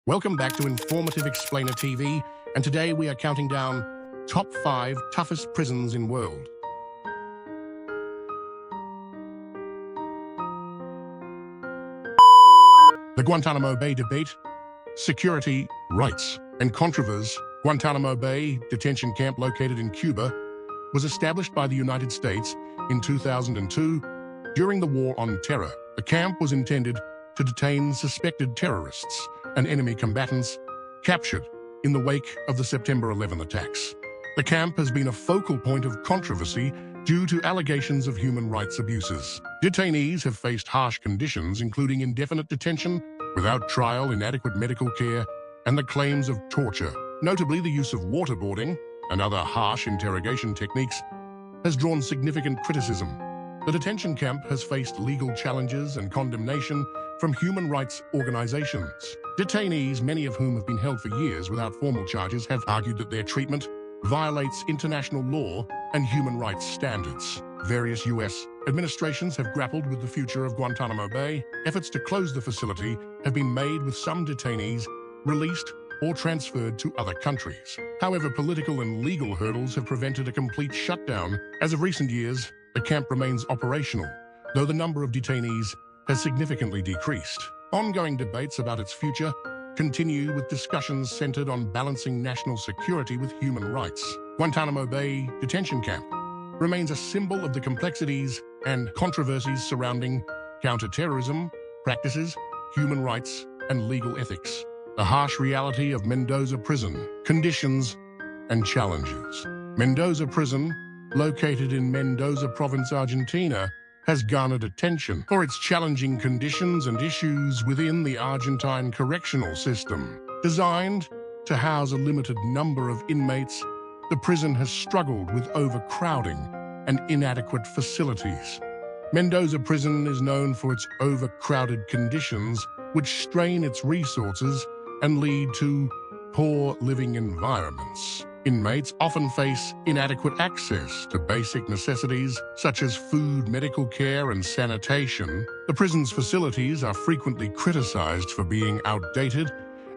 Welcome back to Informative Explainer TV, and today we are counting down top 5 toughest prisons in world. The Guantanamo Bay debate, security, rights, and controversies. Guantanamo Bay detention camp located in Cuba was established by the United States in 2002 during the War on Terror. The camp was intended to detain suspected terrorists and enemy combatants captured in the wake of the September 11 attacks. The camp has been a focal point of controversy due to allegations of human rights abuses. Detainees have faced harsh conditions, including indefinite detention without trial, inadequate medical care, and the claims of torture. Notably, the use of waterboarding and other harsh interrogation techniques has drawn significant criticism. The detention camp has faced legal challenges and condemnation from human rights organizations. Detainees, many of whom have been held for years without formal charges, have argued that their treatment violates international law and human rights standards. Various U.S. administrations have grappled with the future of Guantanamo Bay. Efforts to close the facility have been made, with some detainees released or transferred to other countries. However, political and legal hurdles have prevented a complete shutdown. As of recent years, the camp remains operational, though the number of detainees has significantly decreased. Ongoing debates about its future continue, with discussions centered on balancing national security with human rights. Guantanamo Bay Detention Camp remains a symbol of the complexities and controversies surrounding counterterrorism practices, human rights, and legal ethics. The harsh reality of Mendoza Prison, conditions and challenges. Mendoza Prison, located in Mendoza Province, Argentina, has garnered attention for its challenging conditions and issues within the Argentine correctional system. Designed to house a limited number of inmates, the prison has struggled with overcrowding and inadequate facilities. Mendoza Prison is known for its overcrowded conditions, which strain its resources and lead to poor living environments. Inmates often face inadequate access to basic necessities such as food, medical care, and sanitation. The prison's facilities are frequently criticized for being outdated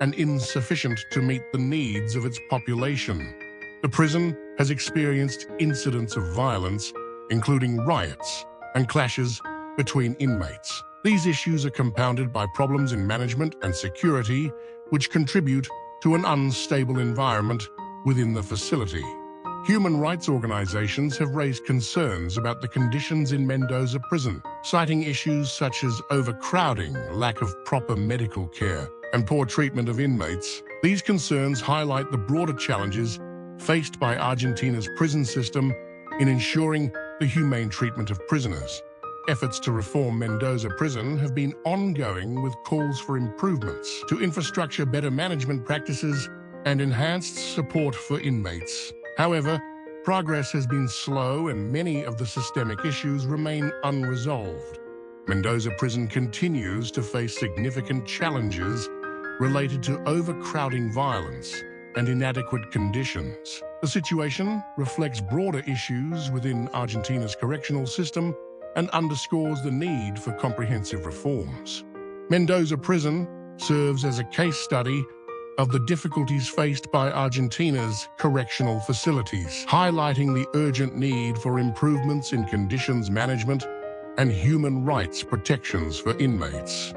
and insufficient to meet the needs of its population. The prison has experienced incidents of violence, including riots and clashes between inmates. These issues are compounded by problems in management and security, which contribute to an unstable environment within the facility. Human rights organizations have raised concerns about the conditions in Mendoza Prison, citing issues such as overcrowding, lack of proper medical care, and poor treatment of inmates. These concerns highlight the broader challenges faced by Argentina's prison system in ensuring the humane treatment of prisoners. Efforts to reform Mendoza Prison have been ongoing, with calls for improvements to infrastructure, better management practices, and enhanced support for inmates. However, progress has been slow and many of the systemic issues remain unresolved. Mendoza Prison continues to face significant challenges related to overcrowding, violence, and inadequate conditions. The situation reflects broader issues within Argentina's correctional system and underscores the need for comprehensive reforms. Mendoza Prison serves as a case study of the difficulties faced by Argentina's correctional facilities, highlighting the urgent need for improvements in conditions management and human rights protections for inmates.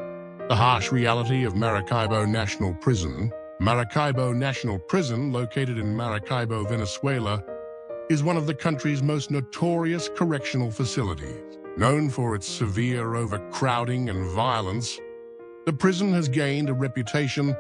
The harsh reality of Maracaibo National Prison. Maracaibo National Prison, located in Maracaibo, Venezuela, is one of the country's most notorious correctional facilities. Known for its severe overcrowding and violence, the prison has gained a reputation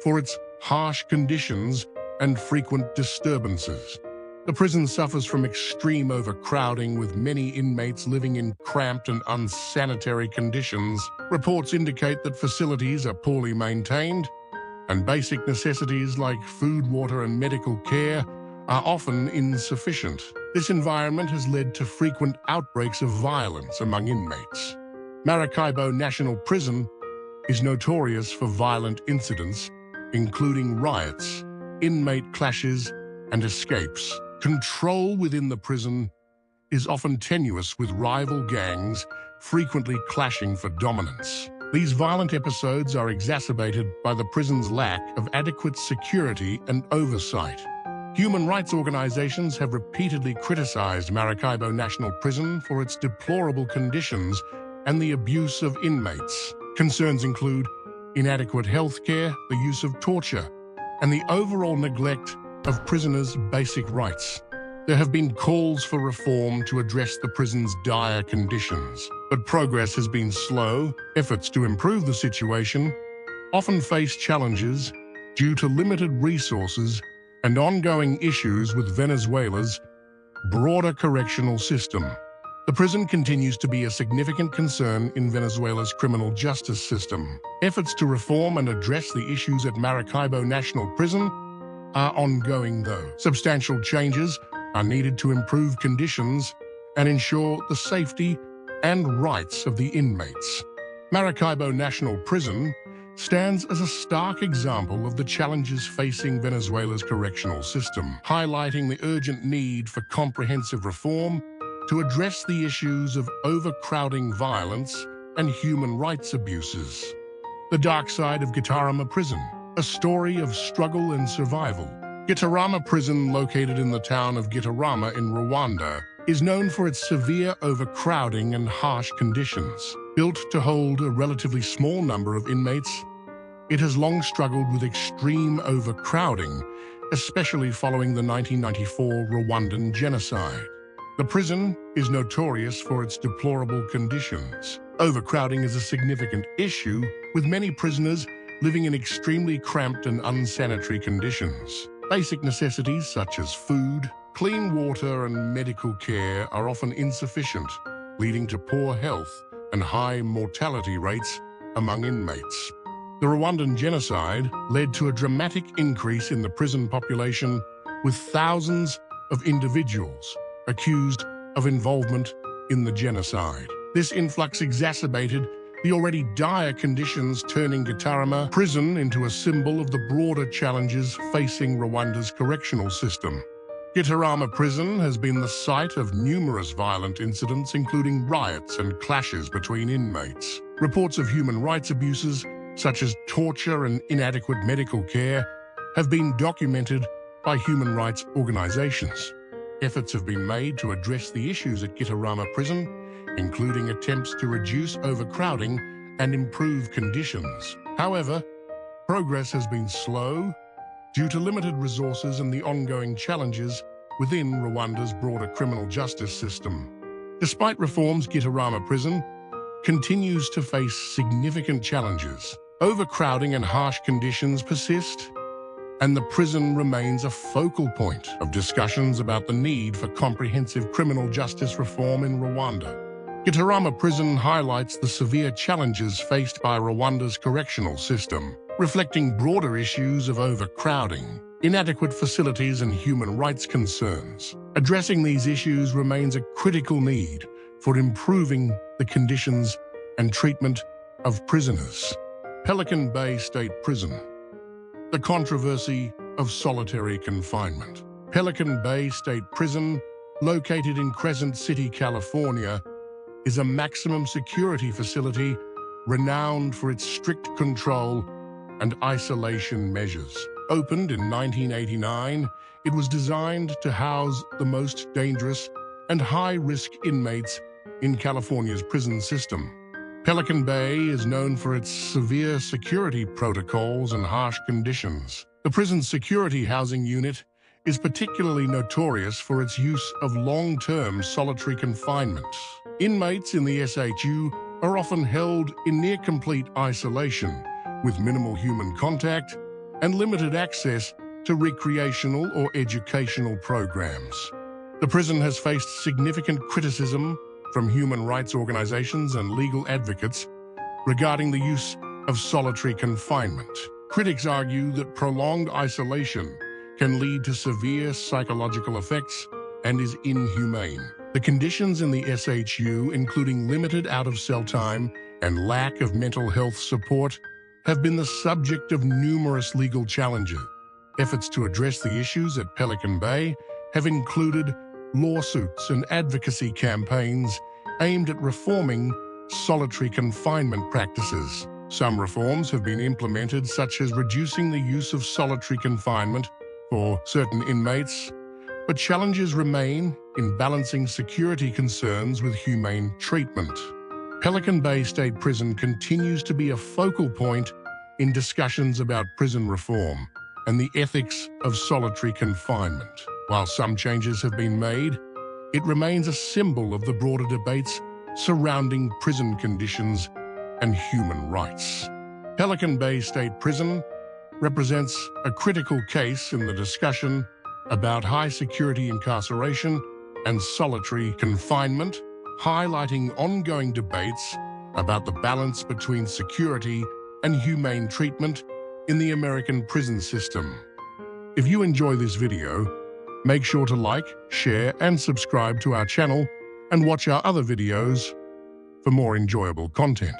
for its harsh conditions and frequent disturbances. The prison suffers from extreme overcrowding, with many inmates living in cramped and unsanitary conditions. Reports indicate that facilities are poorly maintained, and basic necessities like food, water, and medical care are often insufficient. This environment has led to frequent outbreaks of violence among inmates. Maracaibo National Prison is notorious for violent incidents, including riots, inmate clashes, and escapes. Control within the prison is often tenuous, with rival gangs frequently clashing for dominance. These violent episodes are exacerbated by the prison's lack of adequate security and oversight. Human rights organizations have repeatedly criticized Maracaibo National Prison for its deplorable conditions and the abuse of inmates. Concerns include inadequate health care, the use of torture, and the overall neglect of prisoners' basic rights. There have been calls for reform to address the prison's dire conditions, but progress has been slow. Efforts to improve the situation often face challenges due to limited resources and ongoing issues with Venezuela's broader correctional system. The prison continues to be a significant concern in Venezuela's criminal justice system. Efforts to reform and address the issues at Maracaibo National Prison are ongoing, though. Substantial changes are needed to improve conditions and ensure the safety and rights of the inmates. Maracaibo National Prison stands as a stark example of the challenges facing Venezuela's correctional system, highlighting the urgent need for comprehensive reform to address the issues of overcrowding, violence, and human rights abuses. The Dark Side of Gitarama Prison, a story of struggle and survival. Gitarama Prison, located in the town of Gitarama in Rwanda, is known for its severe overcrowding and harsh conditions. Built to hold a relatively small number of inmates, it has long struggled with extreme overcrowding, especially following the 1994 Rwandan genocide. The prison is notorious for its deplorable conditions. Overcrowding is a significant issue, with many prisoners living in extremely cramped and unsanitary conditions. Basic necessities such as food, clean water, and medical care are often insufficient, leading to poor health and high mortality rates among inmates. The Rwandan genocide led to a dramatic increase in the prison population, with thousands of individuals accused of involvement in the genocide. This influx exacerbated the already dire conditions, turning Gitarama Prison into a symbol of the broader challenges facing Rwanda's correctional system. Gitarama Prison has been the site of numerous violent incidents, including riots and clashes between inmates. Reports of human rights abuses, such as torture and inadequate medical care, have been documented by human rights organizations. Efforts have been made to address the issues at Gitarama Prison, including attempts to reduce overcrowding and improve conditions. However, progress has been slow due to limited resources and the ongoing challenges within Rwanda's broader criminal justice system. Despite reforms, Gitarama Prison continues to face significant challenges. Overcrowding and harsh conditions persist, and the prison remains a focal point of discussions about the need for comprehensive criminal justice reform in Rwanda. Gitarama Prison highlights the severe challenges faced by Rwanda's correctional system, reflecting broader issues of overcrowding, inadequate facilities, and human rights concerns. Addressing these issues remains a critical need for improving the conditions and treatment of prisoners. Pelican Bay State Prison. The controversy of solitary confinement. Pelican Bay State Prison, located in Crescent City, California, is a maximum security facility renowned for its strict control and isolation measures. Opened in 1989, it was designed to house the most dangerous and high-risk inmates in California's prison system. Pelican Bay is known for its severe security protocols and harsh conditions. The prison's security housing unit is particularly notorious for its use of long-term solitary confinement. Inmates in the SHU are often held in near-complete isolation, with minimal human contact and limited access to recreational or educational programs. The prison has faced significant criticism from human rights organizations and legal advocates regarding the use of solitary confinement. Critics argue that prolonged isolation can lead to severe psychological effects and is inhumane. The conditions in the SHU, including limited out-of-cell time and lack of mental health support, have been the subject of numerous legal challenges. Efforts to address the issues at Pelican Bay have included lawsuits and advocacy campaigns aimed at reforming solitary confinement practices. Some reforms have been implemented, such as reducing the use of solitary confinement for certain inmates, but challenges remain in balancing security concerns with humane treatment. Pelican Bay State Prison continues to be a focal point in discussions about prison reform and the ethics of solitary confinement. While some changes have been made, it remains a symbol of the broader debates surrounding prison conditions and human rights. Pelican Bay State Prison represents a critical case in the discussion about high-security incarceration and solitary confinement, highlighting ongoing debates about the balance between security and humane treatment in the American prison system. If you enjoy this video, make sure to like, share, and subscribe to our channel and watch our other videos for more enjoyable content.